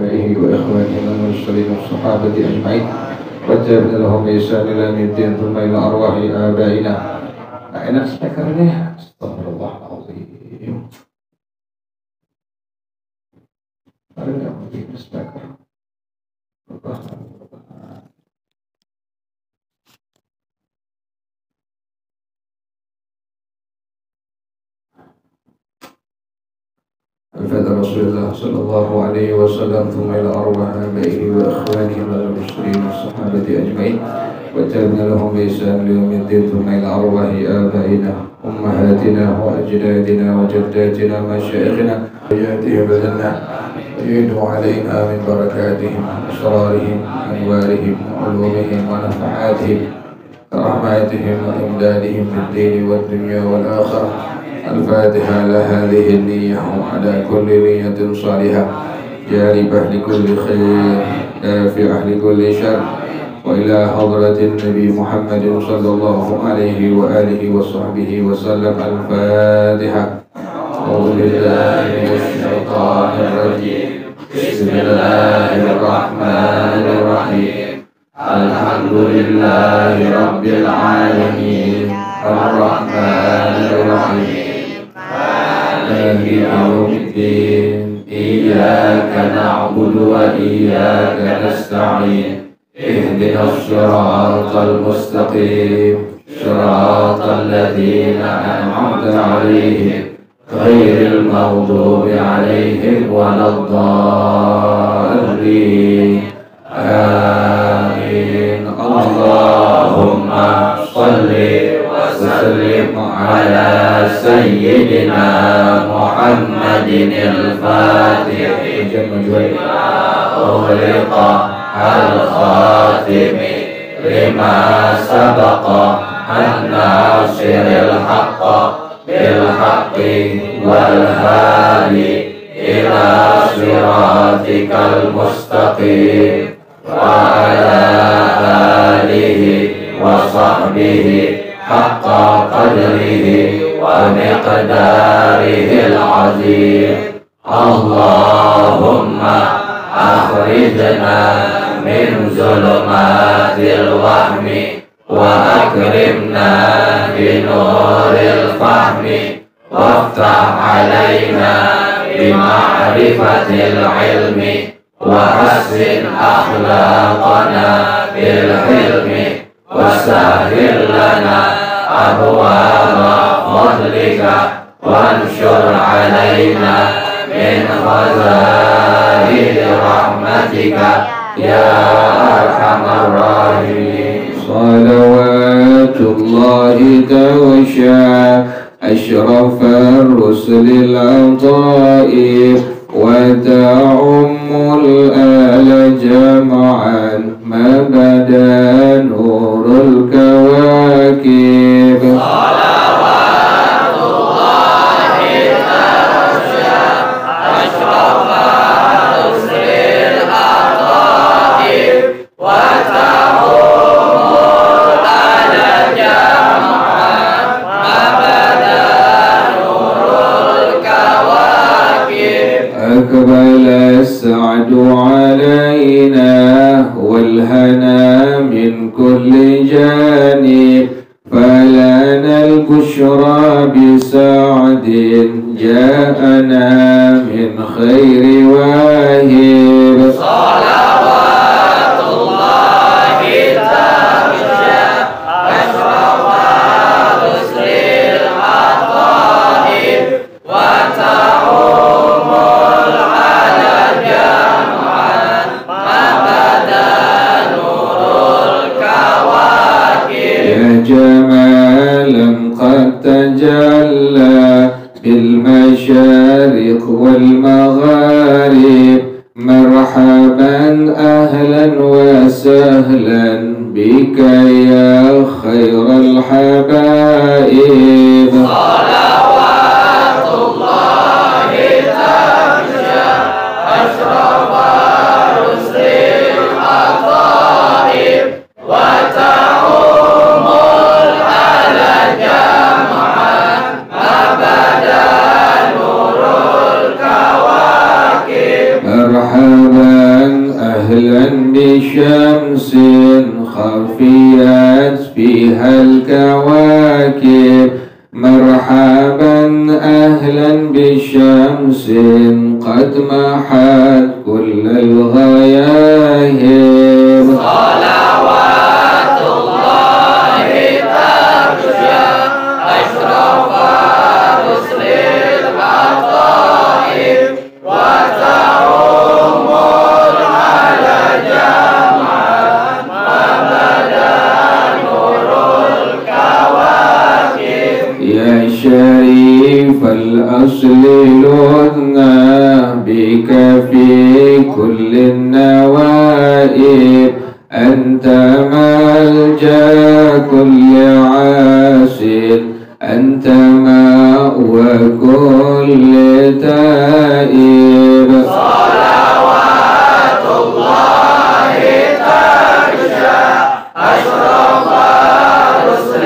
آبائه وإخوانه من المرسلين والصحابة أجمعين والتابعين لهم بإحسان إلى يوم الدين ثم إلى أرواح آبائنا. Enak speakernya, astagfirullahaladzim. Ada nggak begini speaker? وفاة رسول الله صلى الله عليه وسلم ثم إلى أرواح آبائه وإخوانه من المرسلين والصحابة أجمعين وتابعنا لهم بإحسان ليوم الدين ثم إلى أرواح آبائنا أمهاتنا وأجدادنا وجداتنا ومشايخنا وجهاتهم بذلنا ويدعو علينا من بركاتهم أسرارهم أنوارهم علومهم ونفحاتهم رحماتهم وإمدادهم في الدين والدنيا والآخرة. الفاتحة على هذه النية وعلى كل نية صالحة جالبة لكل خير دافعة لكل شر وإلى حضرة النبي محمد صلى الله عليه وآله وصحبه وسلم. الفاتحة. أعوذ بالله من الشيطان الرجيم. بسم الله الرحمن الرحيم. الحمد لله رب العالمين الرحمن الرحيم مالك يوم الدين إياك نعبد وإياك نستعين اهدنا الصراط المستقيم صراط الذين أنعمت عليهم غير المغضوب عليهم ولا الضالين. آمين. اللهم صل وسلم على سيدنا محمد الفاتح لما أغلق الخاتم لما سبق الناصر الحق بالحق والهادي إلى صراطك المستقيم وعلى آله وصحبه حق قدره ومقداره العظيم. اللهم أخرجنا من ظلمات الوهم وأكرمنا بنور الفهم وافتح علينا بمعرفة العلم وحسن أخلاقنا بالحلم وسهل لنا أبواب فضلك وانشر علينا من خزائن رحمتك يا أرحم الراحمين. صلوات الله توشى أشرف الرسل العطاء وتعم الآل جمعا ما بدا نور الكواكب. صلوات الله توشى أشرف الرسل العطاء وتعم الآل جمعا ما بدا نور الكواكب. أقبل السعد علينا والهنا من كل جانب فلنا البشرى بسعد جاءنا من خير واهب. صلوات الله توشى أشرف الرسل العطاء وتعم العلى جمعا ما بدا نور الكواكب. يا جمالا قد تجلى بالمشارق والمغارب مرحبا أهلا وسهلا بك يا خير الحبائب. صلوات الله توشى أشرف الرسل العطاء وتعم الآل جمعا ما بدا نور الكواكب. مرحبا أهلا بشمس خفيت فيها الكواكب مرحبا أهلا بشمس قد محت كل الغياهب صلوات الله تغشى أشرف رسل العطائب وتعم العلى جمعا ما بدا نور الكواكب يا شريف الأصل لذنا بك في كل النوائب أنت ملجأ كل عاسر أنت مأوى كل تائب صلوات الله تغشى أشرف رسل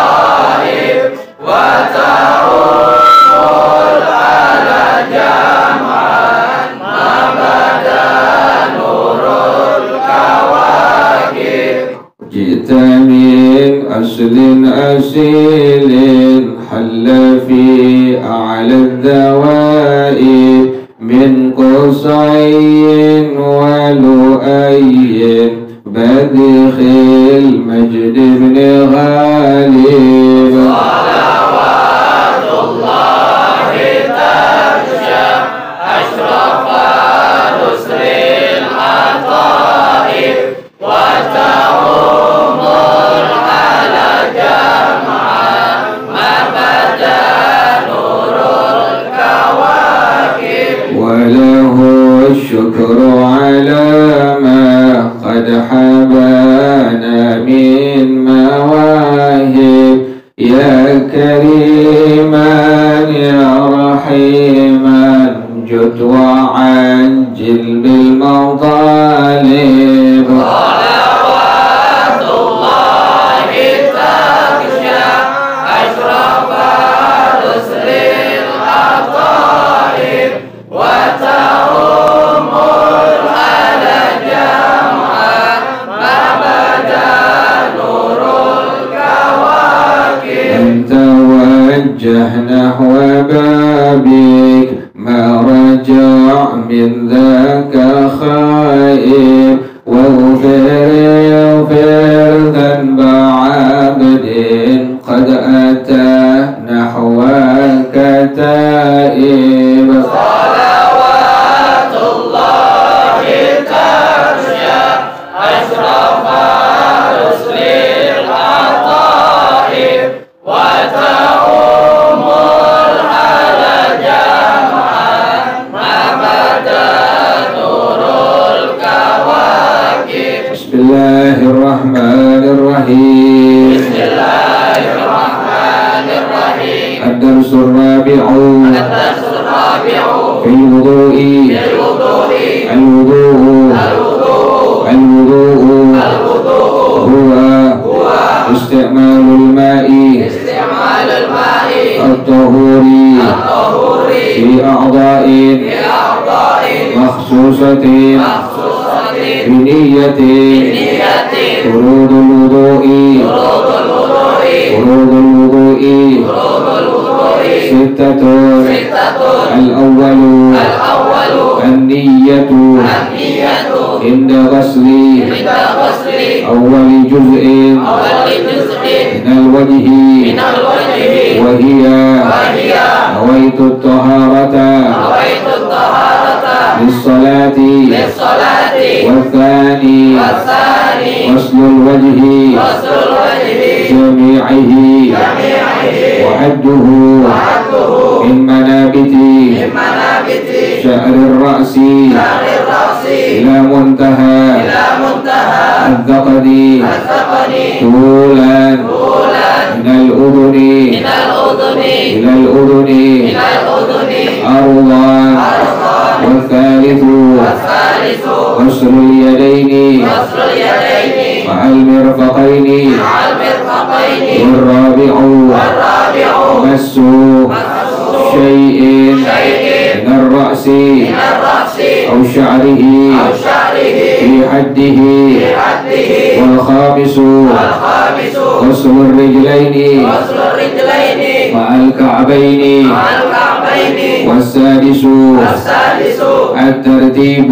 العطائب وتعم العلى جمعا ما بدا نور الكواكب جئت من أصل أصيل حل في أعلى الذوائب من قصي ولؤي بدخ المجد بن غالب صلوات الله تغشى أشرف رسل العطائب وتعم العلى جمعا ما بدا نور الكواكب وله الشكر على ما قد حبانا من مواهب يا كريما يا رحيما جد وعجل بالمطالب صلوات الله تغشى أشرف رسل العطائب وتعم العلى جمعا ما بدا نور الكواكب أنت وجه نحو بابك ما رجع من ذاك خائب واغفر ذنب عبد قد أتى نحوك تائب صلوات الله تغشى أشرف رسل العطائب وتعم العلى جمعا ما بدا نور الكواكب بسم الله الرحمن الرحيم بسم الله الرحمن الرحيم الدرس الرابع في الوضوء الوضوء هو استعمال الماء الطهور في أعضاء مخصوصة بنية فروض الوضوء ستة الأول النية عند غسل أول جزء من الوجه وهي نويت الطهارة للصلاة والثاني غسل الوجه جميعه وحده من منابت شعر الرأس إلى منتهى الذقن طولا من الأذن إلى الأذن أرضا والثالث غسل اليدين مع المرفقين والرابع مس شيء من الرأس أو شعره في حده والخامس غسل الرجلين مع الكعبين والسادس الترتيب.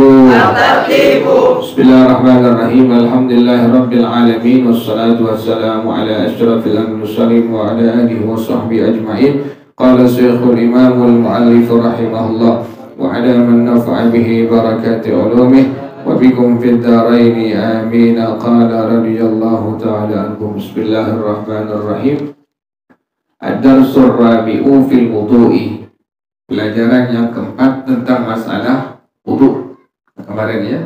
بسم الله الرحمن الرحيم. الحمد لله رب العالمين والصلاة والسلام على أشرف المرسلين وعلى آله وصحبه أجمعين. قال الشيخ الإمام المؤلف رحمه الله وعلى من نفع به بركات علومه وبكم في الدارين آمين. قال رضي الله تعالى عنكم. بسم الله الرحمن الرحيم. الدرس الرابع في الوضوء. Pelajaran yang keempat tentang masalah wudu. Kemarin ya,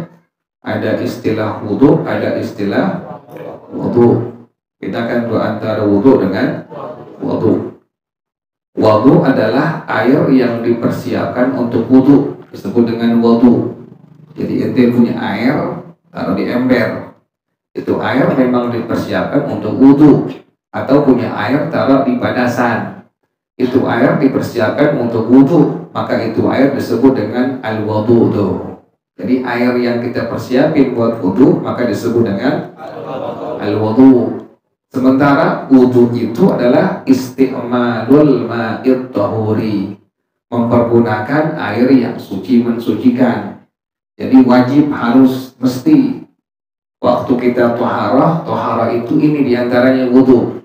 ada istilah wudu, ada istilah wudu. Bedakan antara wudu dengan wudu. Wudu adalah air yang dipersiapkan untuk wudu, disebut dengan wudu. Jadi ente punya air, taruh di ember. Itu air memang dipersiapkan untuk wudu. Atau punya air, taruh di padasan. Itu air dipersiapkan untuk wudu, maka itu air disebut dengan al-wudu. Jadi air yang kita persiapin buat wudu maka disebut dengan al-wudu. Sementara wudu itu adalah isti'malul ma'id tahuri, mempergunakan air yang suci mensucikan. Jadi wajib harus mesti waktu kita toharah itu ini diantaranya wudu.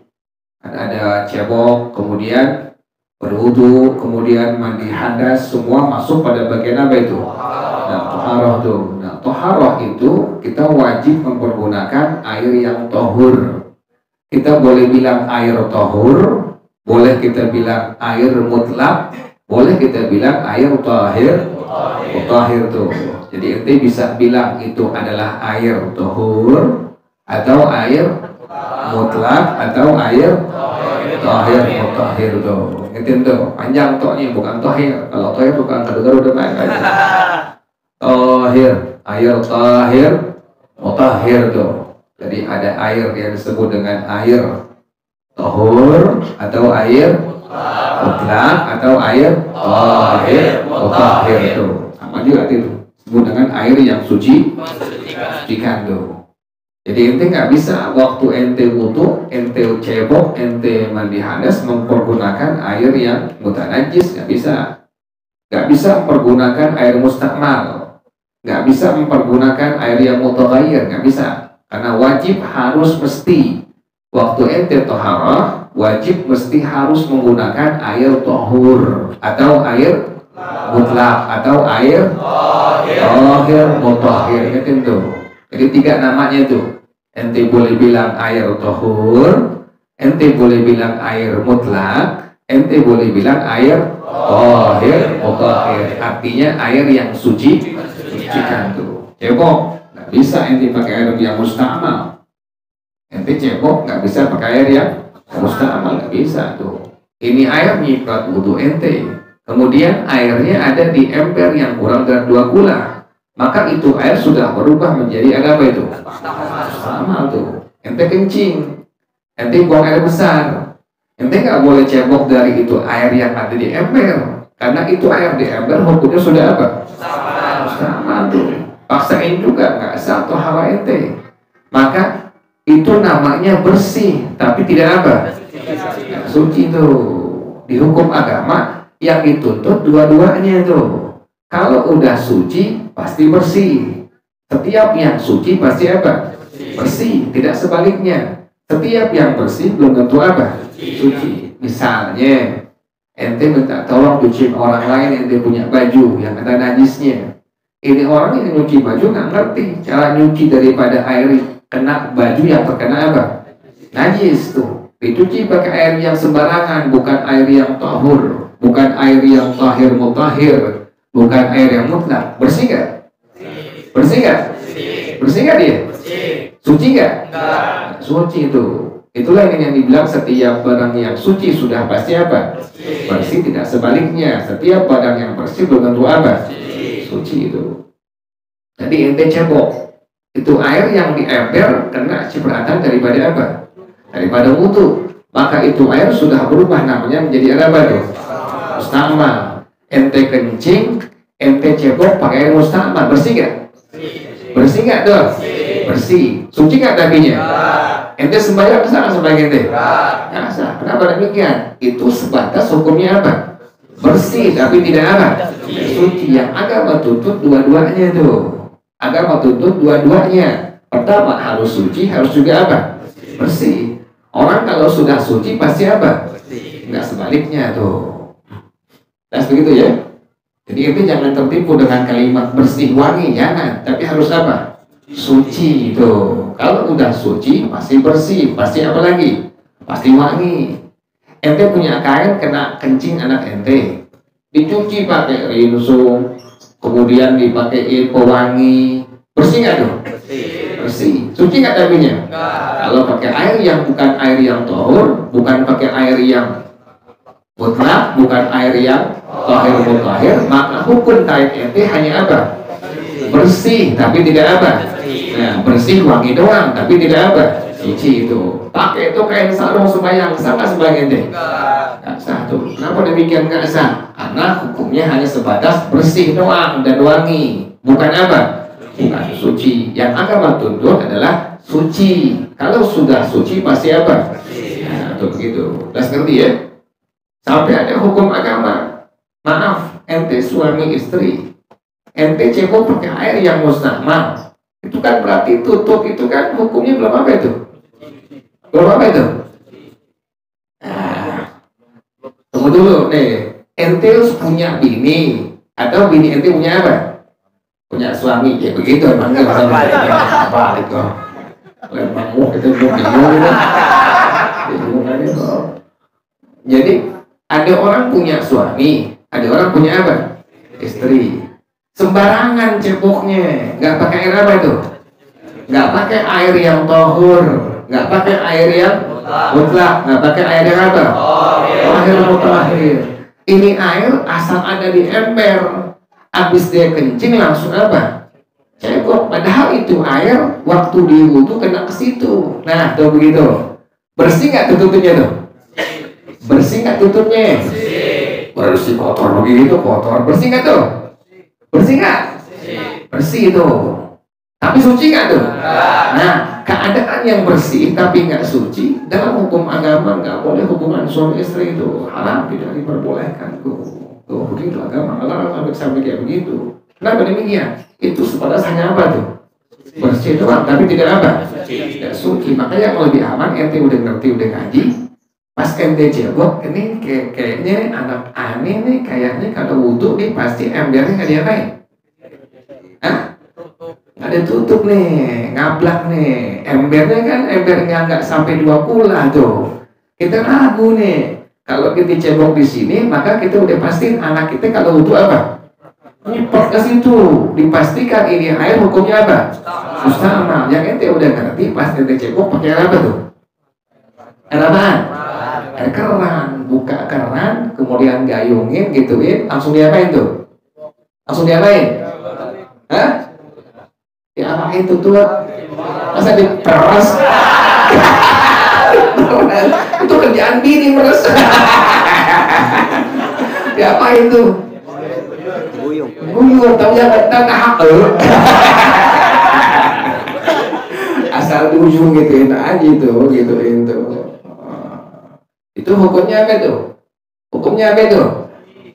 Ada cebok, kemudian berwudu, kemudian mandi hadas, semua masuk pada bagian apa itu? Nah, toharah tuh. Nah, toharah itu kita wajib mempergunakan air yang tohur. Kita boleh bilang air tohur, boleh kita bilang air mutlak, boleh kita bilang air tahir. Tahir tuh. Jadi ente bisa bilang itu adalah air tohur, atau air mutlak, atau air tahir mutahhir tuh. Ngerti tuh, panjang tohnya bukan tahir. Kalau tahir bukan kedengar udah naik aja. Tahir, air tahir mutahhir tuh. Jadi ada air yang disebut dengan air tahur, atau air mutlak, atau air tahir mutahhir tuh. Sama juga itu. Disebut dengan air yang suci mensucikan tuh. Jadi ente nggak bisa waktu ente wudu, ente cebok, ente mandi hadas mempergunakan air yang mutanajis, nggak bisa. Nggak bisa mempergunakan air mustakmal, nggak bisa mempergunakan air yang mutaghayyir, nggak bisa. Karena wajib harus mesti waktu ente toharah, wajib mesti harus menggunakan air tohur atau air mutlak atau air tahir mutahhir itu. Jadi tiga namanya itu. Ente boleh bilang air tohur, ente boleh bilang air mutlak, ente boleh bilang air tahir mutahhir. Artinya air yang suci mensucikan tuh. Cebok nggak bisa ente pakai air yang mustamal. Ente cebok nggak bisa pakai air yang mustamal, nggak bisa tuh. Ini air nyikat wudu ente. Kemudian airnya ada di ember yang kurang dari 2 kula. Maka itu air sudah berubah menjadi apa itu? Sama tuh. Ente kencing, ente buang air besar, ente nggak boleh cebok dari itu air yang ada di ember, karena itu air di ember hukumnya sudah apa? Sama tuh. Paksain juga nggak sah tohara ente. Maka itu namanya bersih, tapi tidak apa? Suci tuh. Di hukum agama yang dituntut dua-duanya tuh. Kalau udah suci pasti bersih. Setiap yang suci pasti apa? Bersih. Tidak sebaliknya. Setiap yang bersih belum tentu apa? Suci. Misalnya ente minta tolong cuci orang lain, ente punya baju yang ada najisnya. Ini orang yang nyuci baju nggak ngerti cara nyuci daripada air kena baju yang terkena apa? Najis tuh. Dicuci pakai air yang sembarangan, bukan air yang tahur, bukan air yang tahir mutahhir. Bukan air yang mutlak. Bersih gak? Bersih gak? Bersih gak dia? Suci gak? Suci itu. Itulah yang dibilang setiap barang yang suci sudah pasti apa? Bersih. Tidak sebaliknya. Setiap barang yang bersih belum tentu apa? Suci itu. Jadi ente cebok. Itu air yang di ember kena cipratan daripada apa? Daripada wudu. Maka itu air sudah berubah namanya menjadi apa tuh? Mustamal. ente kencing, ente cebok pakai air musta'mal, bersih gak? Bersih gak tuh? Bersih. Suci gak dakinya? Ente sembahyang sah nggak sembahyang ente? Nggak sah. Kenapa demikian? Itu sebatas hukumnya apa? Bersih, tapi tidak apa? Suci. Yang agama tuntut dua-duanya tuh. Agama tuntut dua-duanya. Pertama harus suci, harus juga apa? Bersih. Orang kalau sudah suci pasti apa? Nggak sebaliknya tuh. Nah begitu ya. Jadi itu jangan tertipu dengan kalimat bersih wangi, jangan. Tapi harus apa? Suci itu. Kalau udah suci pasti bersih, pasti apa lagi? Pasti wangi. Ente punya kain kena kencing anak ente, dicuci pakai rinso, kemudian dipakai pewangi, bersih nggak tuh? Bersih. Suci nggak dakinya? Kalau pakai air yang bukan air yang tahur, bukan pakai air yang mutlak, bukan air yang tahir mutahhir, maka hukum kain ente hanya apa? Bersih, tapi tidak apa? Nah, bersih wangi doang, tapi tidak apa? Suci itu. Pakai itu kain sarung sembahyang, sah nggak sembahyang ente? Nggak sah tuh. Kenapa demikian nggak sah? Karena hukumnya hanya sebatas bersih doang dan wangi, bukan apa? Bukan suci. Yang agama tuntut adalah suci. Kalau sudah suci pasti apa? Nah, tuh begitu. Udah ngerti ya? Sampai ada hukum agama. Maaf, ente suami istri, ente cebok pakai air yang musta'mal, itu kan berarti tutup, itu kan hukumnya belum apa itu? Belum apa itu? Nah, tunggu dulu nih, ente punya bini atau bini ente punya apa? Punya suami, ya begitu emang nggak bisa apa itu? Lempang itu bingung itu. Jadi ada orang punya suami, ada orang punya apa? Istri. Sembarangan ceboknya, nggak pakai air apa itu? Nggak pakai air yang tahur, nggak pakai air yang mutlak, nggak pakai air yang apa? Tahir mutahhir. Ini air asal ada di ember, habis dia kencing langsung apa? Cebok. Padahal itu air waktu diwudu kena ke situ. Nah, tuh begitu. Bersih nggak tutupnya tuh? Bersih nggak tutupnya? Bersih. Kotor begitu, kotor. Bersih nggak tuh? Bersih nggak? Bersih itu. Tapi suci nggak tuh? Nah, keadaan yang bersih tapi nggak suci dalam hukum agama nggak boleh hubungan suami istri itu haram, tidak diperbolehkan tuh. Tuh begitu agama Allah sampai kayak begitu. Kenapa demikian? Itu sebatas hanya apa tuh? Bersih doang, tapi tidak apa? Tidak suci. Makanya kalau lebih aman, ente udah ngerti, udah ngaji. Pas ente cebok, ini kayaknya anak aneh nih, kayaknya kalau wudhu nih pasti embernya nggak diapain? Hah? Nggak ada tutup nih, ngablak nih. Embernya kan embernya nggak sampai 2 kula tuh. Kita ragu nih. Kalau kita cebok di sini, maka kita udah pastiin anak kita kalau wudhu apa? Nyipot ke situ. Dipastikan ini air hukumnya apa? Musta'mal. Yang ente udah ngerti, pas ente cebok pakai air apa tuh? Air apaan? Air keran, buka keran, kemudian gayungin, gituin, langsung diapain tuh? Langsung diapain? Hah? Diapain tuh tuh? Masa diperas? Itu kerjaan bini meres. Diapain tuh? Guyur, tahu jangan tahap. Asal di ujung gituin aja tuh, gituin tuh. Itu hukumnya apa tuh? Hukumnya apa tuh?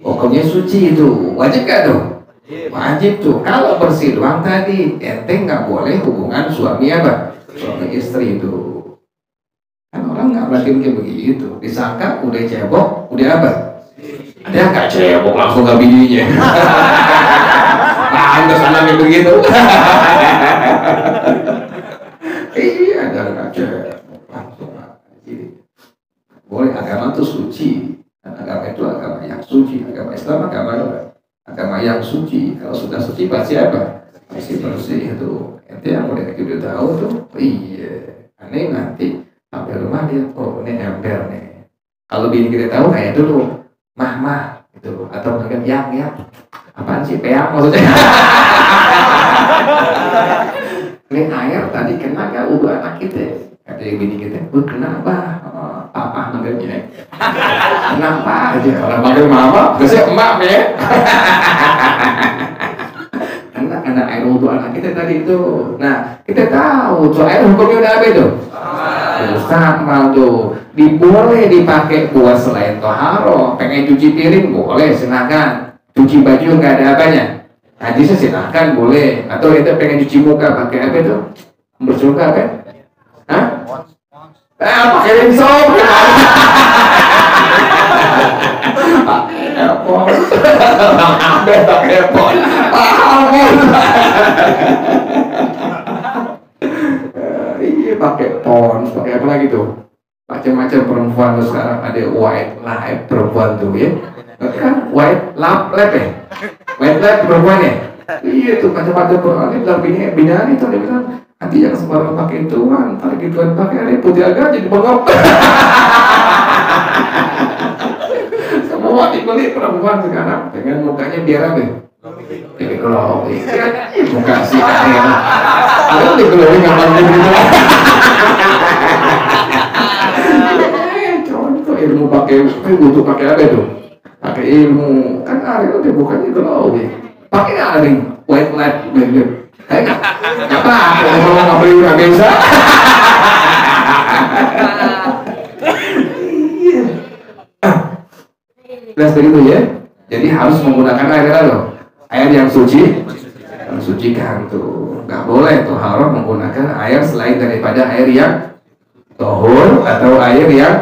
Hukumnya suci itu. Wajib gak tuh? Wajib tuh. Kalau bersih doang tadi, ente nggak boleh hubungan suami apa? Suami istri itu. Kan orang nggak berarti kayak begitu. Disangka udah cebok, udah apa? Ada yang nggak cebok langsung ke bininya. Pantas anaknya begitu. Iya, ada nggak cebok langsung aja. Boleh, agama itu suci. Agama itu agama yang suci. Agama Islam agama yang suci. Kalau sudah suci pasti apa? Pasti bersih itu. Ente yang udah tahu tuh. Oh, iya. Aneh nanti sampai rumah dia, oh ini ember nih. Kalau bini kita tahu kayak dulu, mah gitu, atau mungkin yang apaan sih peang maksudnya? Ini air tadi kena gak wudhu anak kita? Kata bini kita, kenapa? papa manggilnya. Kenapa aja orang panggil mama, biasanya emak ya. Anak air wudhu anak kita tadi itu. Nah, kita tahu tuh air hukumnya udah apa itu? Sama tuh. Boleh dipakai buat selain toharo. Pengen cuci piring boleh, silakan. Cuci baju nggak ada apanya. Hadisnya silakan boleh. Atau kita pengen cuci muka pakai apa itu? Bersuka apa? Hah? Pakai rinso. Pakai pon. Iya pakai pons, pakai apa lagi tuh? Macam-macam perempuan tuh sekarang ada white lab perempuan tuh ya. Kan white lab ya? White lab perempuan ya? Iya tuh macam-macam perempuan ini bilang binaan itu dia bilang nanti jangan sembarang pakai tuan, ntar gituan pakai ada putih agak jadi bengok. Semua dibeli perempuan sekarang dengan mukanya biar apa? Jadi kalau muka sih ada digelowing nggak gitu. Contoh ilmu pakai butuh pakai apa itu? Pakai ilmu kan hari itu bukannya glowing. Pakai ada white light gitu. Kayak apa? Kalau nggak beli nggak bisa. Jelas begitu ya. Jadi harus menggunakan air yang suci, mensucikan tuh. Nggak boleh tuh haram menggunakan air selain daripada air yang tohur atau air yang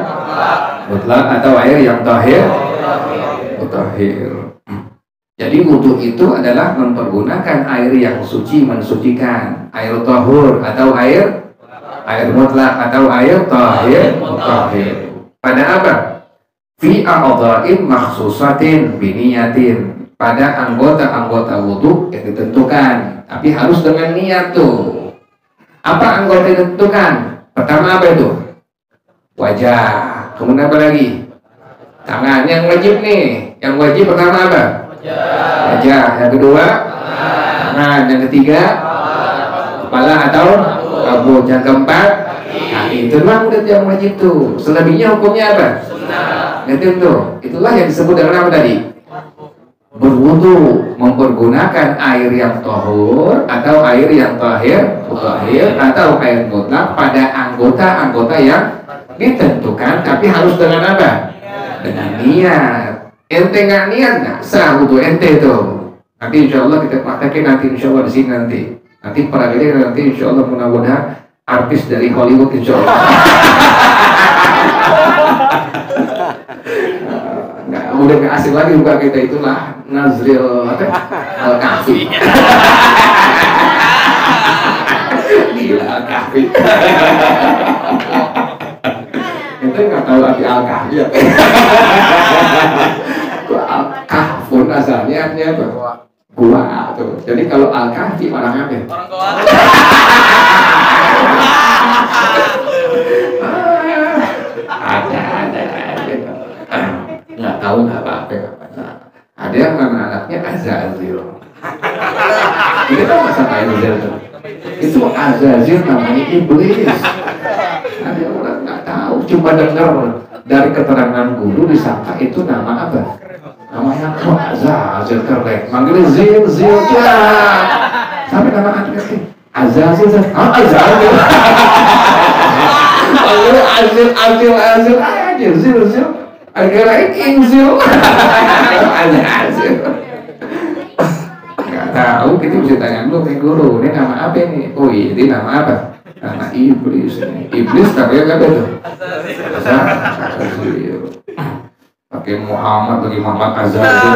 mutlak atau air yang tahir. Jadi wudu itu adalah mempergunakan air yang suci mensucikan, air tohur atau air mutlak atau air tahir. Pada apa? Fi a'dha'in makhsusatin biniyatin, pada anggota-anggota wudu yang ditentukan, tapi harus dengan niat tuh. Apa anggota yang ditentukan? Pertama apa itu? Wajah. Kemudian apa lagi? Tangan. Yang wajib nih, yang wajib pertama apa? Wajah. Yang kedua? Tangan. Yang ketiga? Kepala atau rambut. Yang keempat? Kaki. Itu memang udah yang wajib tuh. Selebihnya hukumnya apa? Itulah yang disebut dengan apa tadi? Berwudu, mempergunakan air yang tahur atau air yang tahir atau air mutlak pada anggota-anggota yang ditentukan, tapi harus dengan apa? Dengan niat. Ente nggak niat nggak sah wudu ente tuh. Nanti insya Allah kita praktekin nanti insya Allah di sini nanti peraganya nanti insya Allah mudah-mudahan artis dari Hollywood insya Allah. Udah gak asik lagi buka kita, itulah Nazril Al-Kahfi. Gila Al-Kahfi. Kita gak tahu arti Al-Kahfi ya. Al-Kahfun asalnya artinya apa? Gua tuh. Jadi kalau Al-Kahfi orang apa? Orang goa. Nggak tahu nggak apa-apa. Ada yang nama anaknya Azazil. Ini kan masa Azazil tuh. Itu Azazil namanya iblis. Ada orang nggak tahu, cuma dengar dari keterangan guru disangka itu nama apa? Namanya kok Azazil keren. Manggilnya Zil ya. Sampai nama anaknya Azazil. Azazil. Manggilnya Azil aja Zil. Akhirnya Inzil. Nggak tahu, kita bisa tanya dulu ke guru, ini nama apa ini? Oh ini nama apa? Nama iblis. Iblis tapi apa itu? Azazil. Pakai Muhammad lagi Muhammad Azazil.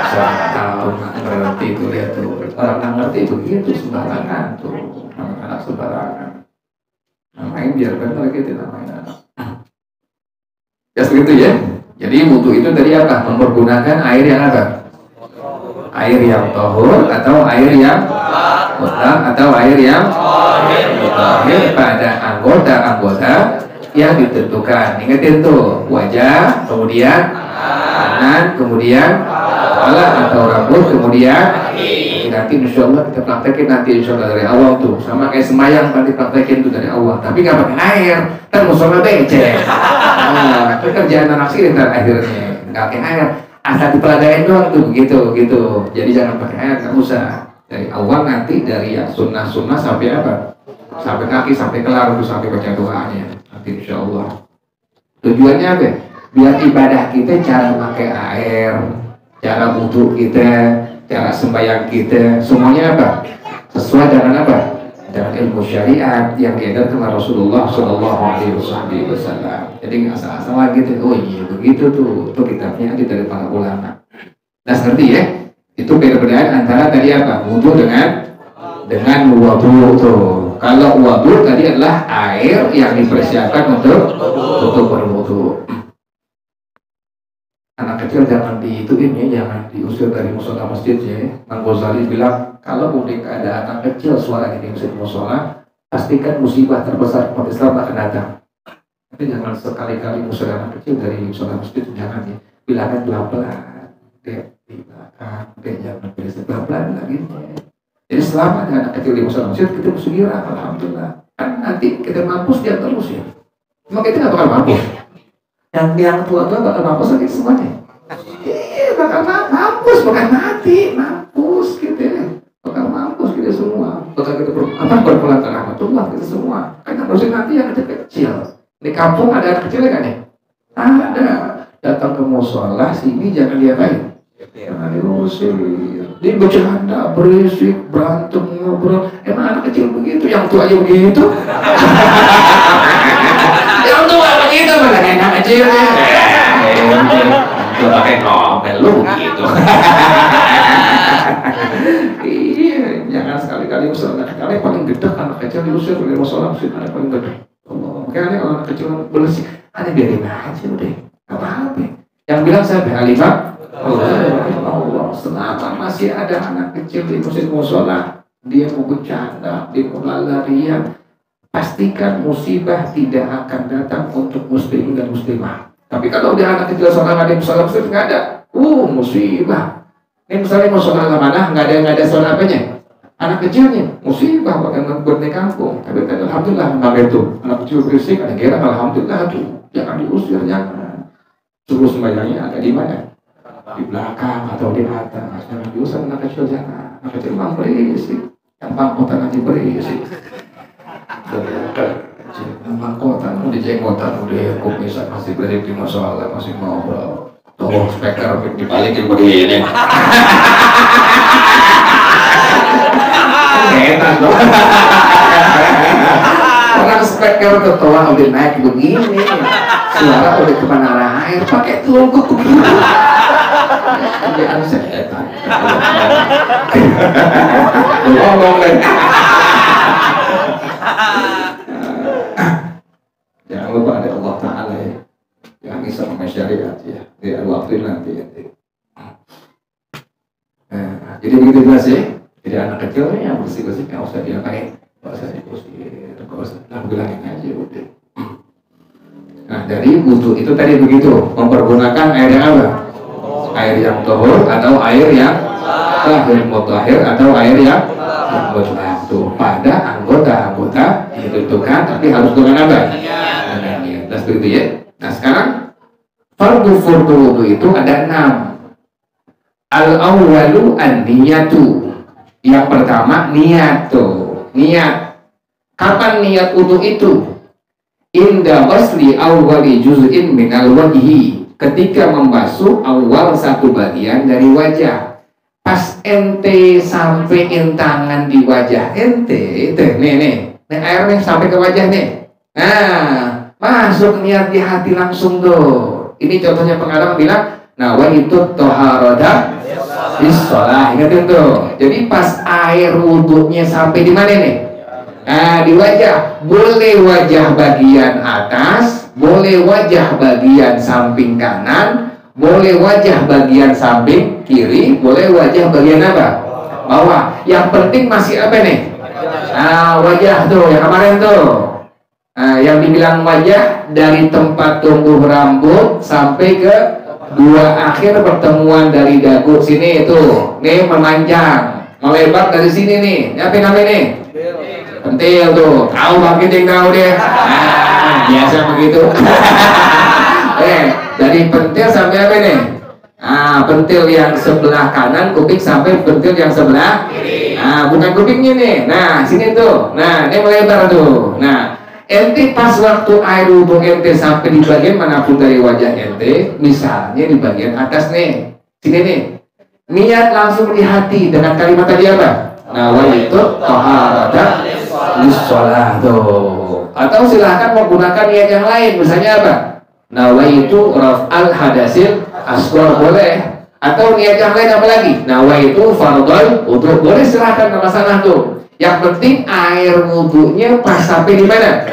Saya tahu nggak ngerti itu, lihat tuh. Orang nggak ngerti begitu sembarangan tuh, anak sembarangan. Namanya biar benar gitu namanya anak. Ya seperti itu ya. Jadi wudu itu tadi apa? Mempergunakan air yang apa? Air yang tahur atau air yang mutlak atau air yang tahir pada anggota-anggota yang ditentukan. Ingatin tuh, wajah, kemudian tangan, kemudian kepala atau rambut, kemudian nanti insya Allah kita praktekin nanti insya Allah dari awal tuh, sama kayak semayang nanti praktekin tuh dari awal, tapi nggak pakai air, kan musola becek. Nah, itu kerjaan anak sih ntar akhirnya nggak pakai air, asal dipeladain doang tuh gitu. Jadi jangan pakai air, nggak usah. Dari awal nanti dari yang sunnah sampai apa? Sampai kaki, sampai kelar, terus sampai baca doanya nanti insya Allah. Tujuannya apa? Biar ibadah kita cara pakai air, cara wudhu kita, cara sembahyang kita, semuanya apa? Sesuai dengan apa? Dengan ilmu syariat yang diedarkan oleh Rasulullah Shallallahu Alaihi Wasallam. Jadi nggak asal-asalan gitu. Oh iya begitu tuh kitabnya ada dari para ulama. Nah ngerti ya? Itu perbedaan antara tadi apa? Wudhu dengan wudu tuh. Kalau wudu tadi adalah air yang dipersiapkan untuk berwudu. Anak kecil jangan diituin ya, jangan diusir dari musola masjid ya. Imam Ghazali bilang kalau udah ada anak kecil suara di masjid musola, pastikan musibah terbesar umat Islam akan datang. Tapi jangan sekali-kali musir anak kecil dari musola masjid, jangan ya. Bilangkan pelan-pelan, kayak di belakang, kayak jangan pilih pelan-pelan lagi. Jadi selama ada anak kecil di musola masjid, kita bersyukur, alhamdulillah. Kan nanti kita mampus dia terus ya. Cuma kita nggak bakal mampus. Yang tua-tua bakal mampus lagi semuanya. Iya, bakal mampus, bukan mati, mampus gitu ya. Bakal mampus kita semua. Bakal kita berpulang ke rahmatullah kita semua. Karena harusnya nanti yang kecil. Di kampung ada anak kecil kan ya? Ada. Datang ke musola sini jangan diapain? Jangan diusir. Dia bercanda, berisik, berantem, ngobrol. Emang anak kecil begitu, yang tua aja begitu. Yang tua begitu, mana anak kecilnya. Lu pakai novel lu begitu. Iya, jangan sekali-kali musola. Kalian paling gede anak kecil diusir dari musola mesti ada paling gede. Makanya kalau anak kecil berisik, ada biarin aja udah. Apa-apa. Yang bilang siapa? Alimah. Allah, selama masih ada anak kecil di masjid musola, dia mau bercanda, dia mau larian, pastikan musibah tidak akan datang untuk muslim dan muslimah. Tapi kalau dia anak kecil sholat di musola masjid nggak ada, musibah. Ini misalnya musola mana nggak ada sholat apanya? Anak kecilnya musibah bahkan buat di kampung. Tapi alhamdulillah nggak itu. Anak kecil berisik, ada gerak, alhamdulillah tuh, jangan diusir, jangan. Suruh sembahyangnya ada di mana? Di belakang atau di atas. Jangan diusir anak kecil, jangan. Anak kecil memang berisik. Yang pangkotan aja berisik. Pangkotan, udah jenggotan, udah kumisan masih berisik di musola, masih ngobrol. Tuh speaker dibalikin begini. Enak dong. Orang speaker ketua udah naik begini. Suara udah kemana arah air, pakai tunggu begini. Kerjaan setan. Ngomong deh. Jangan lupa ada Allah Ta'ala ya. Yang bisa syariat ya. Dia waktu nanti. Jadi begitu jelas ya. Jadi anak kecil yang bersih-bersih nggak usah diapain, nggak usah diusir, nggak usah bilangin aja udah. Nah dari wudhu itu tadi begitu, mempergunakan air yang apa? Air yang tohur atau air yang tahir, mutahhir atau air yang mutlaq tuh pada anggota-anggota ditentukan, tapi harus dengan apa? Dengan niat. Terus begitu ya. Nah sekarang fardu wudhu itu ada 6. Al-awwalu an-niyatu. Yang pertama niat tuh, niat. Kapan niat wudhu itu? Inda ghusli awwali juz'in minal wajhi, ketika membasuh awal satu bagian dari wajah. Pas ente sampein tangan di wajah ente, nih airnya sampai ke wajah nih. Nah, masuk niat di hati langsung tuh. Ini contohnya pengarang bilang, nawaitu toharodah bisolah, ingatin tuh. Jadi pas air wudhunya sampai di mana nih? Nah, di wajah. Boleh wajah bagian atas, boleh wajah bagian samping kanan, boleh wajah bagian samping kiri, boleh wajah bagian apa? Bawah. Yang penting masih apa nih? Nah, wajah tuh yang kemarin tuh. Nah, yang dibilang wajah dari tempat tumbuh rambut sampai ke Dua akhir pertemuan dari dagu sini tuh, nih memanjang, melebar dari sini nih. Apa namanya nih? Pentil tuh. Tahu marketing tahu deh. Biasa begitu. Dari pentil sampai apa nih? Pentil yang sebelah kanan kuping sampai pentil yang sebelah kiri. Bukan kupingnya nih. Nah, sini tuh. Nah, ini melebar tuh. Nah, ente pas waktu air wudhu ente sampai di bagian manapun dari wajah ente, misalnya di bagian atas nih, sini nih, niat langsung di hati dengan kalimat tadi apa? Nawaitu taharata lis-shalah tuh. Atau silahkan menggunakan niat yang lain, misalnya apa? Nawaitu raf'al hadasil asghar boleh. Atau niat yang lain apa lagi? Nawaitu fardhal wudhu boleh, silahkan, nggak masalah tuh. Yang penting air wudhunya pas sampai di mana?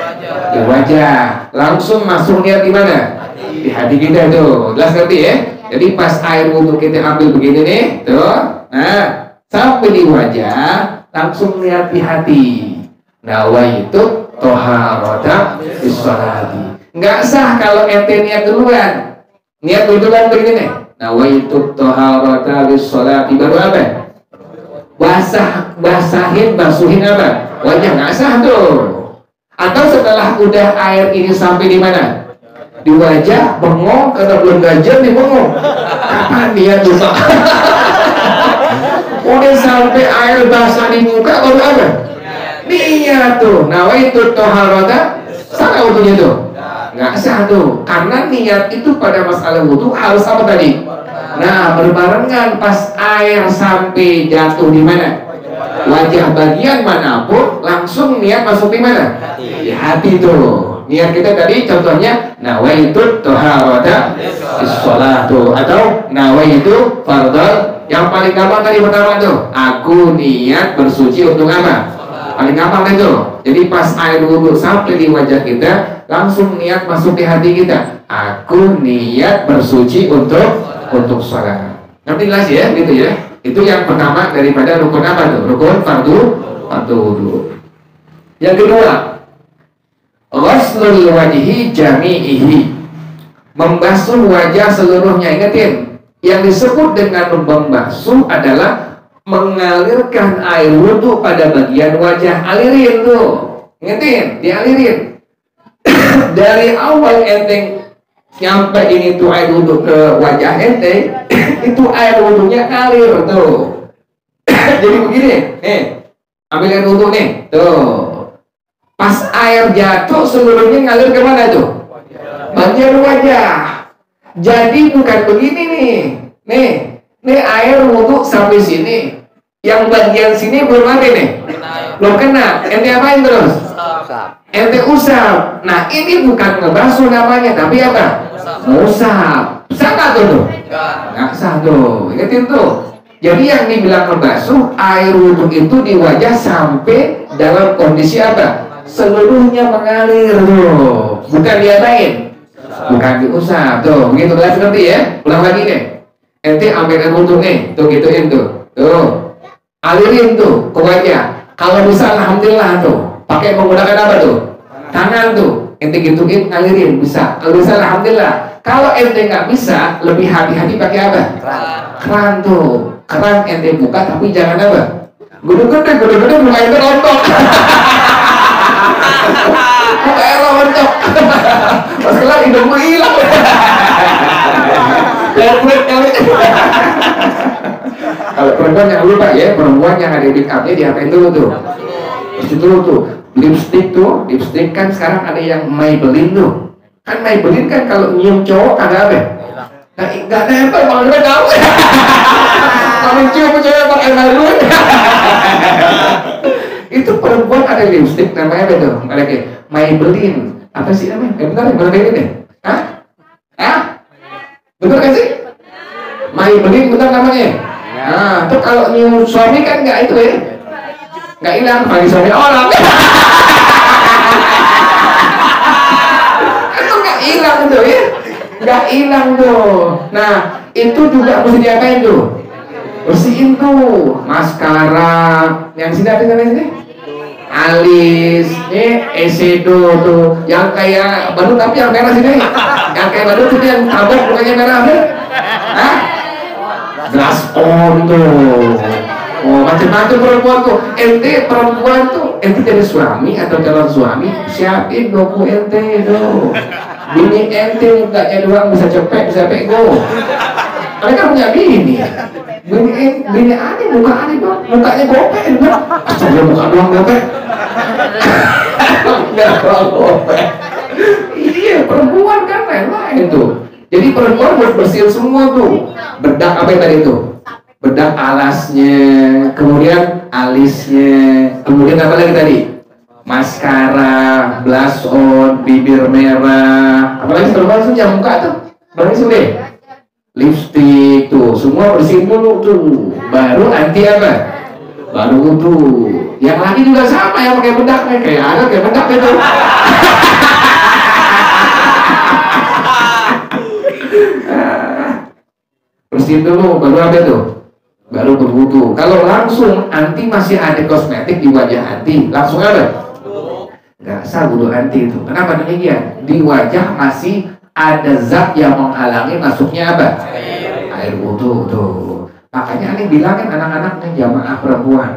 Di wajah. Langsung masuk niat di mana? Di hati kita tuh. Jelas ngerti ya? Jadi pas air wudhu kita ambil begini nih, tuh. Nah, sampai di wajah, langsung niat di hati. Nawaitu toharota lis-sholati. Nggak sah kalau ente niat duluan. Niat duluan begini nih. Nawaitu toharota lis-sholati. Baru apa? Basuhin apa? Wajah. Nggak sah tuh. Atau setelah udah air ini sampai di mana? Di wajah, bengong, karena belum gajian nih bengong. Kapan dia lupa? Udah sampai air basah di muka, baru apa? Niat tuh. Nawaitu toharota, salah wudhunya tuh. Nggak sah tuh. Karena niat itu pada masalah wudhu harus apa tadi? Nah, berbarengan pas air sampai jatuh di mana? Wajah bagian manapun, langsung niat masuk di mana? Di hati tuh. Niat kita tadi contohnya nawaitu toharota lis-shalah tuh, atau nawaitu fardhal. Yang paling gampang tadi pertama tuh, aku niat bersuci untuk apa? Paling gampang itu. Jadi pas air wudhu sampai di wajah kita, langsung niat masuk di hati kita. Aku niat bersuci untuk sholat. Nanti jelas ya, gitu ya. Itu yang pertama daripada rukun apa tuh? Rukun fardu wudhu. Yang kedua, ghuslul wajhi jami'ihi. Membasuh wajah seluruhnya. Ingatin, yang disebut dengan membasuh adalah mengalirkan air wudhu pada bagian wajah. Alirin tuh. Ingatin, dialirin. Dari awal ente nyampe ini tuh air wudhu ke wajah ente, itu air wudhunya ngalir tuh. Jadi begini, nih, ambil air wudhu nih, tuh. Pas air jatuh seluruhnya ngalir ke mana tuh? Bagian wajah. Jadi bukan begini nih, nih air wudhu sampai sini, yang bagian sini belum ada nih, belum kena. Ente apain terus? Ente usap. Nah, ini bukan ngebasuh namanya, tapi apa? Musab. Sah nggak tuh? Nggak sah tuh. Ingatin tuh. Jadi yang dibilang ngebasuh, air wudhu itu di wajah sampai dalam kondisi apa? Seluruhnya mengalir tuh. Bukan diapain? Bukan diusap tuh. Begitu jelas ngerti ya? Ulang lagi nih. Ente ambil air wudhu nih, tuh gituin tuh. Tuh. Alirin tuh ke wajah. Kalau bisa alhamdulillah tuh. Pakai menggunakan apa tuh? Tangan tuh. Ente gituin, ngalirin, bisa. Kalau bisa alhamdulillah. Kalau ente nggak bisa, lebih hati-hati pakai apa? Keran tuh. Keran ente buka tapi jangan apa? Gede-gede buka ente rontok. Buka air rontok. Pas kelar hidungmu hilang. Kalau perempuan yang lupa ya, perempuan yang ada make upnya diapain dulu tuh? Itu dulu tuh. Lipstick kan sekarang ada yang Maybelline tuh. Kan Maybelline kan kalau nyium cowok kagak apa? Nggak nempel, malah nggak tahu. Kalau cium cewek pakai Maybelline. Itu perempuan ada lipstick namanya apa tuh? Mereka Maybelline. Apa sih namanya? Benar Maybelline deh. Hah? Benar kan sih? Maybelline benar namanya. Nah, tuh kalau nyium suami kan nggak itu ya? Nggak hilang bagi suami orang. Itu nggak hilang tuh ya, nggak hilang tuh. Nah itu juga mesti diapain tuh? Bersihin tuh maskara yang sini ada sini, alis, eyeshadow tuh, yang kayak baru tapi yang merah sini, yang kayak baru tuh yang tabok bukannya merah nih. Hah? Gas on tuh. Oh, macam-macam perempuan tuh. Ente perempuan tuh, ente jadi suami atau calon suami, siapin doku ente tuh. Bini ente mukanya doang bisa cepet, bisa pego. Mereka punya bini. Bini aneh, muka aneh dong, mukanya gopek dong. Astaga, muka doang gopek. Enggak gopek. Iya, perempuan kan lain tuh. Jadi perempuan harus bersihin semua tuh. Bedak apa yang tadi tuh? Bedak alasnya, kemudian alisnya, kemudian apa lagi tadi? Maskara, blush on, bibir merah, apalagi perempuan tuh yang muka tuh, baru sudah lipstick tuh, semua bersihin dulu tuh, baru anti apa? Baru tuh, yang lagi juga sama yang pakai bedak, kayak ada kayak bedak itu. Bersihin dulu, baru apa tuh? Baru berwudu. Kalau langsung anti masih ada kosmetik di wajah anti, langsung apa? Nggak sah wudu anti itu. Kenapa demikian? Di wajah masih ada zat yang menghalangi masuknya apa? Air wudu tuh. Makanya aneh bilangin anak-anaknya jamaah perempuan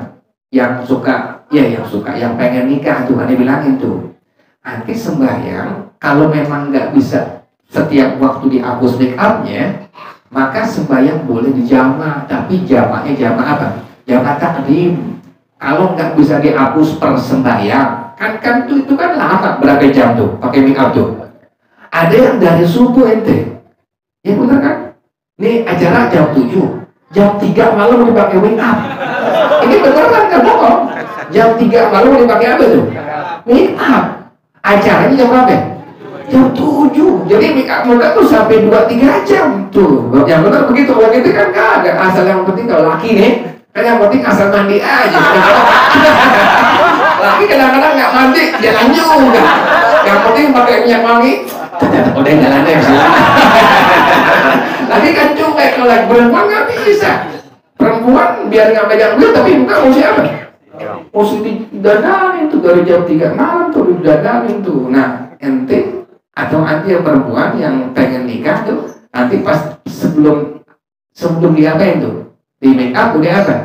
yang suka, yang pengen nikah tuh, aneh bilangin tuh. Anti sembahyang kalau memang nggak bisa setiap waktu dihapus make upnya, maka sembahyang boleh dijama, tapi jamaknya jamak apa? Jamak takdim. Kalau nggak bisa dihapus per sembahyang, kan itu kan lama, berapa jam tuh pakai make up tuh? Ada yang dari subuh ente, ya bener kan? Nih acara jam 7, jam 3 malam dipakai make up. Ini beneran kan bohong? Jam 3 malam dipakai apa tuh? Make up. Acaranya jam berapa? Jam 7. Jadi make up muka tuh sampai 2-3 jam tuh. Yang benar begitu. Kalau gitu kan kagak. Asal yang penting kalau laki nih, kan yang penting asal mandi aja. Laki kadang-kadang nggak mandi, jalan juga. Yang penting pakai minyak wangi. Udah jalan deh. Laki kan cuek, kalau lagi perempuan nggak bisa. Perempuan biar nggak megang duit, tapi muka mesti apa? Mesti didadanin tuh dari jam 3 malam tuh didadanin tuh. Nah, ente atau anti yang perempuan yang pengen nikah tuh nanti pas sebelum diapain tuh di make up udah apa?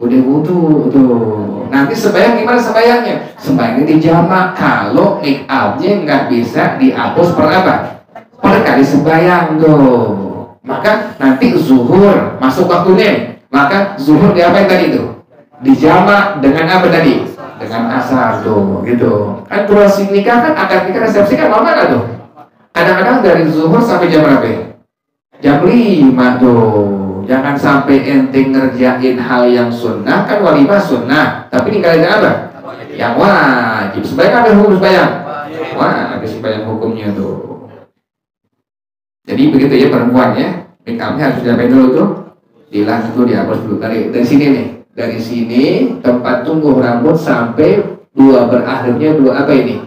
Udah wudu tuh. Nanti sembahyang gimana sembahyangnya? Sembahyangnya dijamak kalau make upnya nggak bisa dihapus per apa? Per kali sembahyang tuh. Maka nanti zuhur masuk waktunya. Maka zuhur diapain tadi tuh? Dijamak dengan apa tadi? Dengan asar tuh, gitu. Kan proses nikah kan akad nikah resepsi kan lama kan tuh? Kadang-kadang dari zuhur sampai jam berapa? Jam 5 tuh. Jangan sampai ente ngerjain hal yang sunnah, kan walimah sunnah, tapi ninggalin apa? Yang wajib. Sebaiknya ada hukum sembahyang. Wah, ada sembahyang hukumnya tuh. Jadi begitu ya perempuan ya. Make upnya harus diapain dulu tuh? Dilas dulu, dihapus dulu. Dari sini nih. Dari sini tempat tumbuh rambut sampai berakhirnya dua apa ini?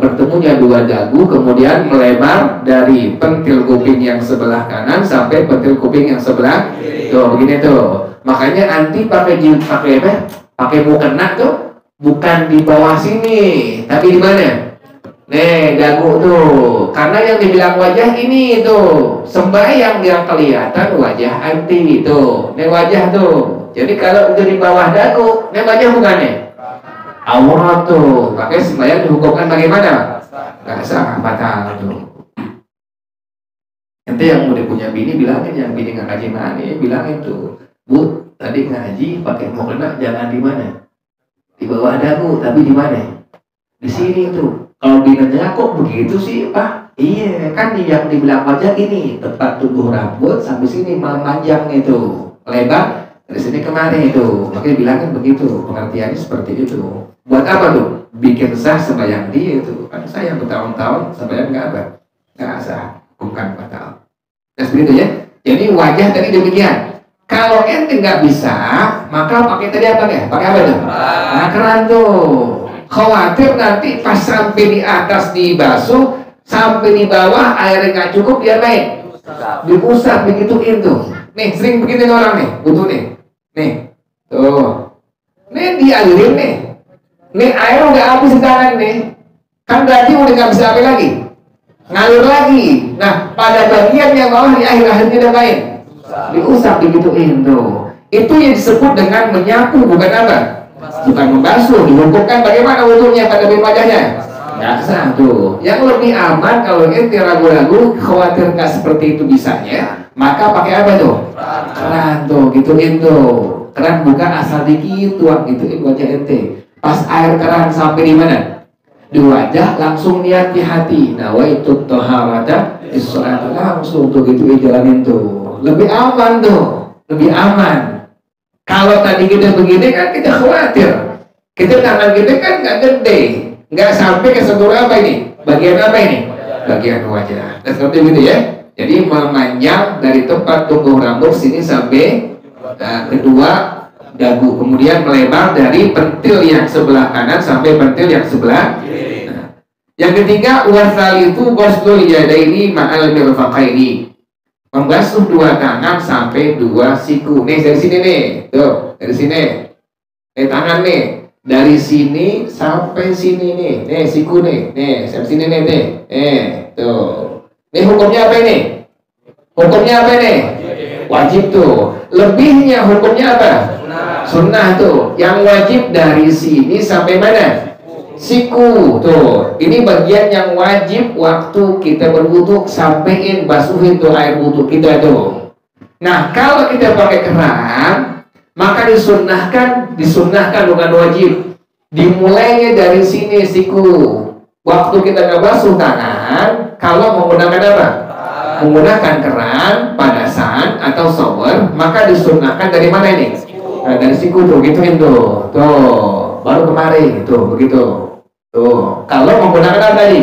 Bertemunya dua dagu, kemudian melebar dari pentil kuping yang sebelah kanan sampai pentil kuping yang sebelah tuh begini tuh. Makanya anti pakai apa? Pakai mukena tuh bukan di bawah sini, tapi di mana? Nih dagu tuh. Karena yang dibilang wajah ini tuh sembahyang yang kelihatan wajah anti tuh. Nih wajah tuh. Jadi kalau dari bawah dagu, nih wajah bukannya? Aurat tuh, pakai sembahyang dihukumkan bagaimana? Gak sah, batal tuh. Nanti yang udah punya bini bilangin, yang bini nggak ngaji mana, bilangin tuh, Bu, tadi ngaji pakai mukena jangan di mana? Di bawah dagu, tapi di mana? Di sini tuh. Kalau binatnya kok begitu sih, Pak? Iya, kan yang dibilang wajah ini tempat tumbuh rambut sampai sini memanjang itu, lebar. Dari sini kemari itu, makanya bilangin begitu, pengertiannya seperti itu. Buat apa tuh? Bikin sah sembahyang dia itu. Kan saya bertahun-tahun sembahyang nggak apa? Nggak sah, bukan batal. Nah seperti itu ya. Jadi wajah tadi demikian. Kalau ente nggak bisa, maka pakai tadi apa ya? Pakai apa tuh? Nah keran tuh. Khawatir nanti pas sampai di atas dibasuh, sampai di bawah airnya nggak cukup dia naik. Diusap begituin tuh. Nih sering begitu orang nih, butuh nih. Nih, tuh. Nih dialirin nih. Nih air udah habis di tangan nih. Kan berarti udah nggak bisa apa lagi. ngalir lagi. Nah, pada bagian yang bawah di akhir-akhir tidak main, diusap, digituin tuh. Itu yang disebut dengan menyapu, bukan apa? Bukan membasuh. Dihukumkan bagaimana wudhunya pada wajahnya? Nggak sah tuh. Yang lebih aman kalau ente ragu-ragu, khawatir nggak seperti itu bisanya, maka pakai apa tuh? Keran tuh, gituin tuh. Keran buka asal dikit tuang, gituin wajah ente. Pas air keran sampai di mana? Di wajah, langsung niat di hati. Nawaitu thaharata is-shalat, langsung tuh gituin, jalanin tuh. Lebih aman tuh, lebih aman. Kalau tadi kita begini kan kita khawatir. Kita tangan kita kan nggak gede, nggak sampai ke sentuh apa ini? Bagian apa ini? Bagian wajah. Dan seperti itu ya. Jadi memanjang dari tempat tumbuh rambut sini sampai kedua dagu, kemudian melebar dari pentil yang sebelah kanan sampai pentil yang sebelah kiri. Yang ketiga, wasalitu ghuslul yadaini ma'al mirfaqaini. Membasuh dua tangan sampai dua siku. Nih dari sini nih, tuh dari sini. Tangan nih dari sini sampai sini nih siku nih sampai sini nih, tuh. Ini hukumnya apa ini? Hukumnya apa ini? Wajib tuh. Lebihnya hukumnya apa? Sunnah tuh. Yang wajib dari sini sampai mana? Siku tuh. Ini bagian yang wajib waktu kita berwudu, sampein basuhin tuh air wudu kita tuh. Nah, kalau kita pakai keran, maka disunnahkan bukan wajib. Dimulainya dari sini siku. Waktu kita nggak basuh tangan, kalau menggunakan apa? Menggunakan keran, padasan atau shower, maka disunnahkan dari mana ini? Nah, dari siku tuh, gituin tuh. Tuh, baru kemarin tuh, begitu. Tuh, kalau menggunakan apa tadi?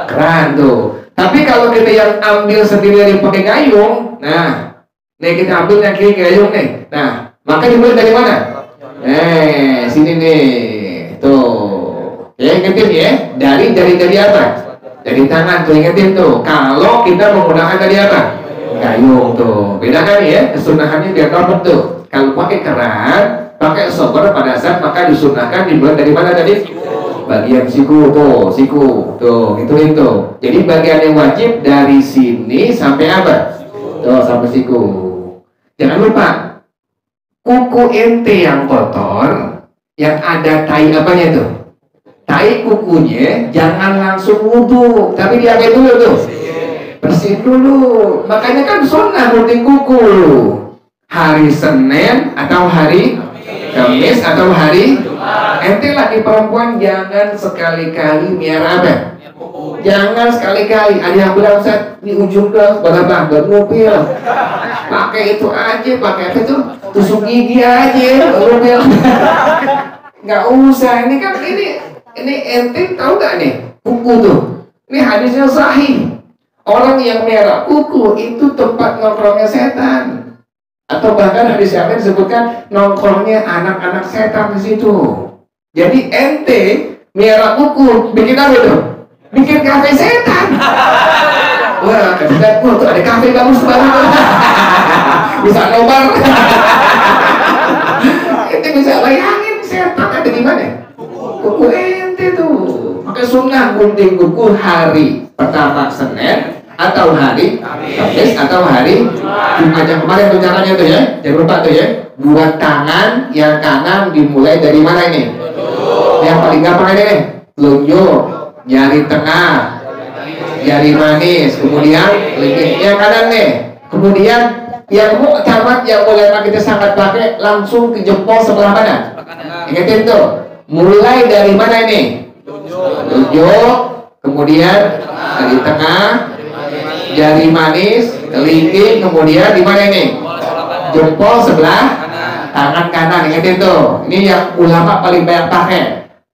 Keran tuh. Tapi kalau kita yang ambil sendiri dari pakai gayung, nah, nih kita ambil yang kiri gayung nih. Nah, maka dimulai dari mana? Sini nih. Tuh. Ya, ingetin ya. Dari apa? Dari tangan tuh, ingetin tuh. Kalau kita menggunakan tadi apa? Gayung tuh. Bedakan ya, kesunahannya biar dapat tuh. Kalau pakai keran, pakai shower pada saat, maka disunahkan dimulai dari mana tadi? Bagian siku tuh, gituin tuh. Jadi bagian yang wajib dari sini sampai apa? Tuh, sampai siku. Jangan lupa, kuku ente yang kotor, yang ada tai apanya tuh? Tai kukunya jangan langsung wudu, tapi diapain dulu tuh? Bersihin dulu. Makanya kan sunnah gunting kuku. Hari Senin atau hari Kamis atau hari ente laki perempuan jangan sekali-kali miara apa? Jangan sekali-kali. Ada yang bilang, Ustaz, di ujung dong, buat mobil. Pakai itu aja, pakai apa itu? Tusuk gigi aja, mobil. Nggak usah. Ini kan ini ente tahu nggak nih? Kuku tuh. Ini hadisnya sahih. Orang yang merah kuku itu tempat nongkrongnya setan. Atau bahkan hadis yang lain disebutkan nongkrongnya anak-anak setan di situ. Jadi ente merah kuku bikin apa tuh? Bikin kafe setan. Wah, kata tuh ada kafe bagus banget. Bisa nobar. Ente bisa bayangin setan ada di mana? Kuku ente tuh. Maka sunnah gunting kuku hari pertama Senin atau hari Kamis atau hari Jumat. Yang kemarin tuh caranya tuh ya, jangan lupa tuh ya. Buat tangan yang kanan dimulai dari mana ini? Yang paling gampang ini nih, telunjuk, jari tengah, jari manis, kemudian kelingking yang kanan nih. Kemudian yang muktamad yang ulama kita sangat pakai langsung ke jempol sebelah mana? Ingetin tuh, mulai dari mana ini? Telunjuk, kemudian jari tengah, jari manis, kelingking, kemudian di mana ini? Jempol sebelah tangan kanan. Ingetin tuh, ini yang ulama paling banyak pakai.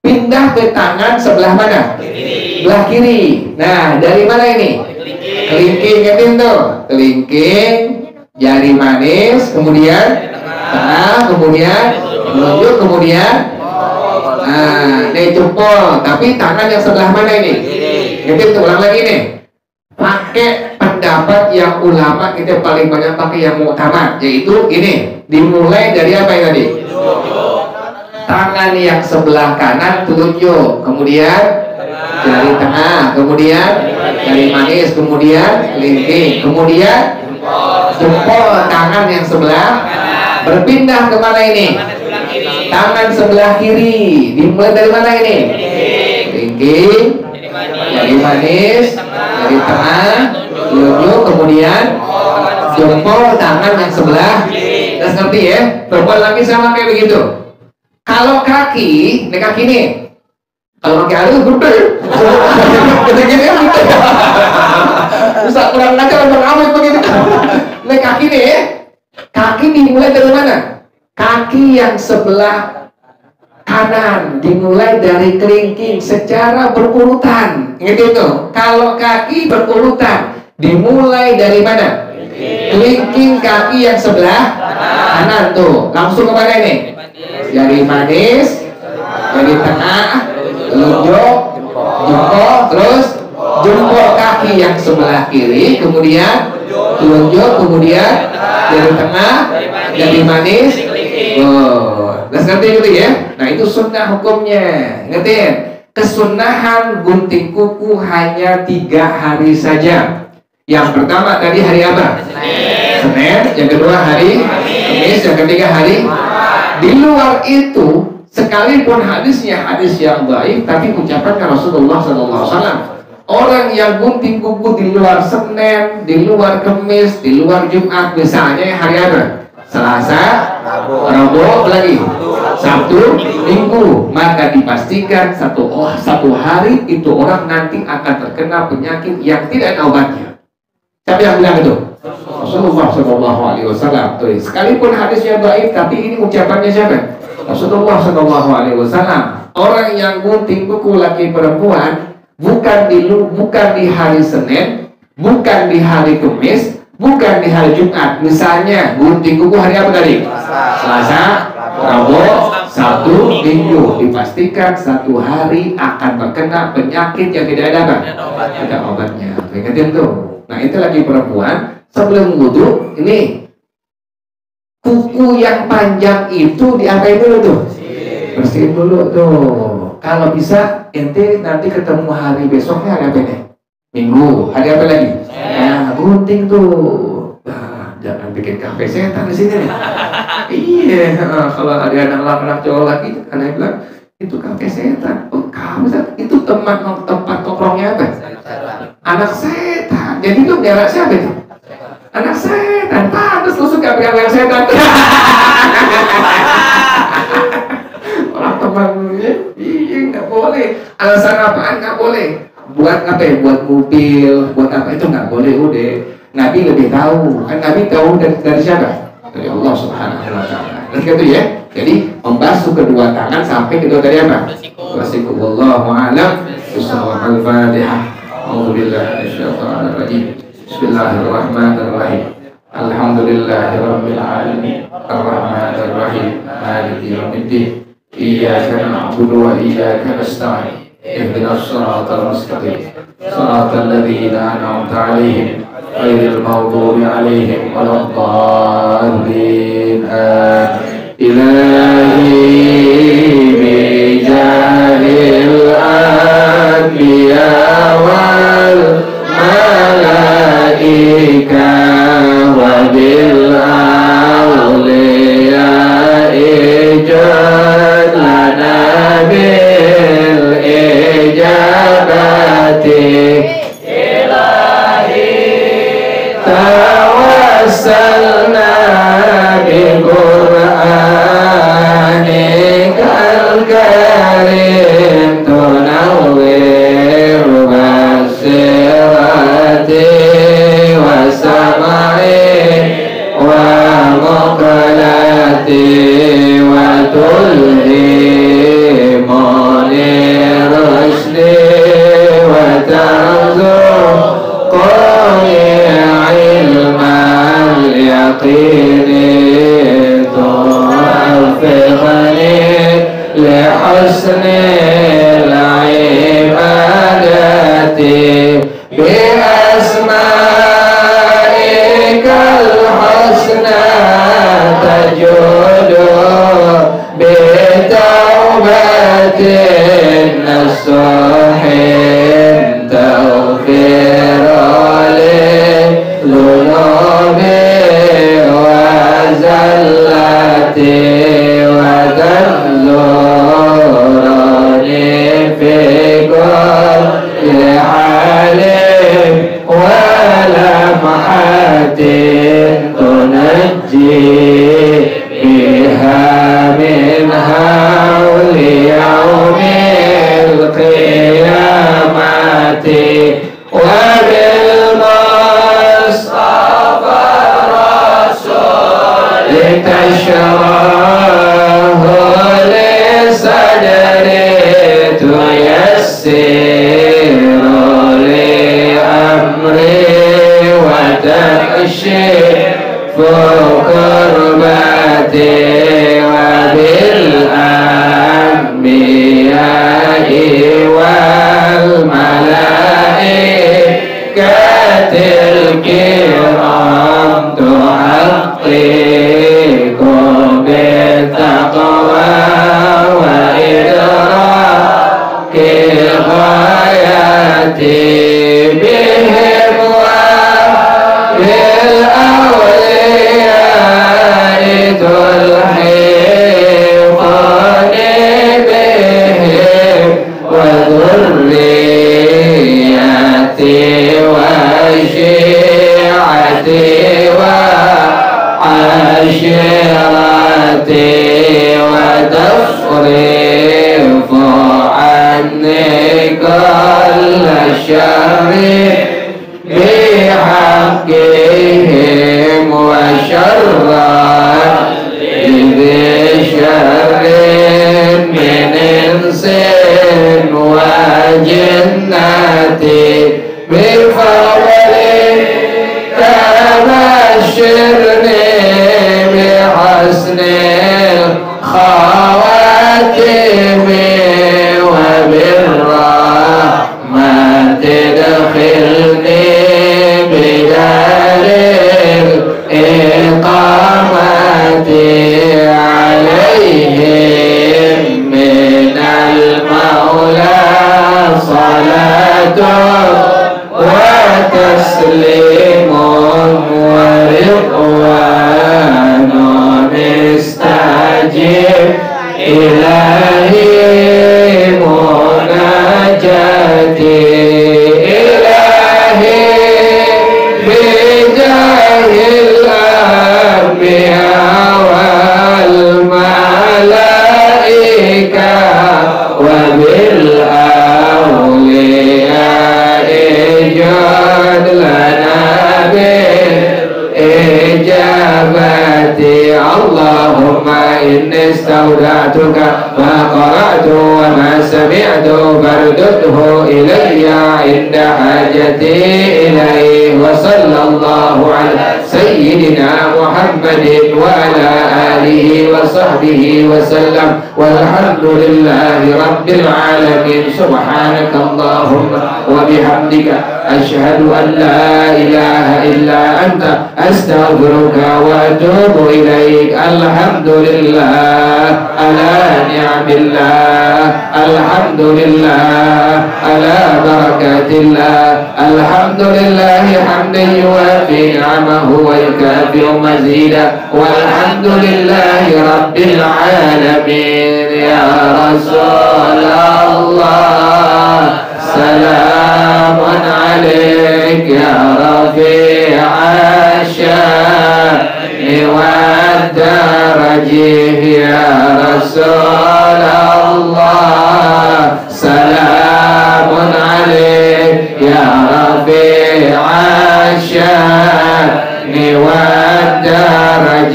Pindah ke tangan sebelah mana? Sebelah kiri. Nah, dari mana ini? Kelingking. Ingetin tuh, kelingking, jari manis, kemudian tengah, kemudian telunjuk, kemudian ini jempol. Tapi tangan yang sebelah mana ini? Ingetin tuh, ulang lagi nih. Pakai pendapat yang ulama kita paling banyak pakai yang muktamad, yaitu ini, dimulai dari apa yang tadi? Tangan yang sebelah kanan telunjuk, kemudian jari tengah, kemudian jari manis, kemudian kelingking, kemudian jempol tangan yang sebelah berpindah ke mana ini? Tangan sebelah kiri. Dimulai dari mana ini? Kelingking, jari manis, jari tengah, telunjuk, kemudian jempol tangan yang sebelah. Udah ngerti ya? Perempuan lagi sama kayak begitu. Kalau kaki, ini kaki nih. Kalau kaki halus gede. Gede-gede gede. Bisa kurang ajar orang awet begitu. Ini kaki nih. Kaki dimulai dari mana? Kaki yang sebelah kanan dimulai dari kelingking secara berurutan. Ingat itu. Kalau kaki berurutan dimulai dari mana? Kelingking kaki yang sebelah kanan tuh. Langsung ke mana ini? Jari manis, jari tengah, telunjuk, jempol, terus jempol kaki yang sebelah kiri, kemudian telunjuk, kemudian jari tengah, jari manis. Oh, ngerti gitu ya? Nah itu sunnah hukumnya. Ingetin, kesunahan gunting kuku hanya 3 hari saja. Yang pertama tadi hari apa? Senin. Yang kedua hari Kamis. Yang ketiga hari. Di luar itu, sekalipun hadisnya hadis yang baik, tapi ucapannya Rasulullah SAW. Orang yang gunting kuku di luar Senin, di luar Kamis, di luar Jumat, misalnya hari apa? Selasa, Rabu, lagi Sabtu, Minggu, maka dipastikan satu hari itu orang nanti akan terkena penyakit yang tidak ada obatnya. Siapa yang bilang itu? Rasulullah SAW. Sekalipun hadisnya baik, tapi ini ucapannya siapa? Rasulullah SAW. Orang yang gunting kuku laki perempuan bukan di hari Senin, bukan di hari Kamis, bukan di hari Jumat. Misalnya gunting kuku hari apa tadi? Selasa, Rabu, Sabtu, Minggu. Dipastikan 1 hari akan terkena penyakit yang tidak ada apa? Tidak obatnya. Ingatin tuh. Nah itu lagi perempuan sebelum wudhu ini kuku yang panjang itu diapain dulu tuh? Bersihin dulu tuh. Kalau bisa ente nanti ketemu hari besoknya hari apa nih? Minggu. Hari apa lagi? Nah gunting tuh. Nah, jangan bikin kafe setan di sini nih. Iya. Kalau ada anak cowok lagi, anak bilang itu kafe setan. Oh kamu itu tempat nongkrongnya apa? Anak setan. Jadi lu ngelak siapa itu? Anak setan. Pantes lu suka pegang setan. Orang temannya, iya nggak boleh. Alasan apaan nggak boleh? Buat apa ya? Buat mobil, buat apa itu nggak boleh. Udah. Nabi lebih tahu. Kan Nabi tahu dari siapa? Dari Allah Subhanahu Wa Taala. Dan gitu ya. Jadi membasuh kedua tangan sampai kedua tadi apa? Wasiku wallahu a'lam. Al-Fatihah. أعوذ بالله من الشيطان الرجيم بسم الله الرحمن الرحيم الحمد لله رب العالمين الرحمن الرحيم مالك يوم الدين إياك نعبد وإياك نستعين اهدنا الصراط المستقيم صراط الذين أنعمت عليهم غير المغضوب عليهم ولا الضالين إلهي بجاه الأنبياء والملائكة وبالأولياء اجعل لنا بالإجابة إلهي توسلنا بقرآنك الكريم تنور بصيرتي وسمعي ومقلتي وتلهمني رشدي وترزقني علم اليقين توفقني لحسن العبادة بأسمائك الحسنى تجود بتوبة نصوح توفيق شر بحقهم وشر ذي شر من إنس وجنة بفضلك بشرني بحسن الخواتم وبالرحمة ادخلني بدار الإقامة عليهم من المولى صلاة وتسليم ورضوان استجب إلهي مناجاتي إلهي بجاه الأنبياء والملائكة وبالأولياء جد لنا بالإجابة اللهم إني استودعتك ما قرأت وما سمعت فاردده إلي عند حاجتي إليه وصلى الله على سيدنا محمد وعلى آله وصحبه وسلم والحمد لله رب العالمين سبحانك اللهم وبحمدك أشهد أن لا إله إلا أنت أستغفرك وأتوب إليك الحمد لله على نعم الله الحمد لله على بركات الله الحمد لله حمدا يوافي نعمه ويكافئ مزيدا والحمد لله رب العالمين يا رسول الله سلام عليك يا رفيع الشان والدرج يا رسول الله سلام عليك يا رفيع الشان والدرج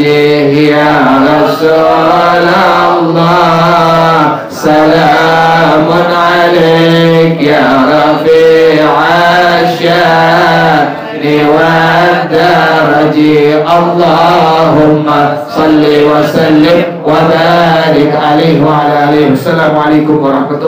يا رسول الله سلام عليك يا رفيع الشان والدرج اللهم صل وسلم وبارك عليه وعلى آله. السلام عليكم ورحمة الله.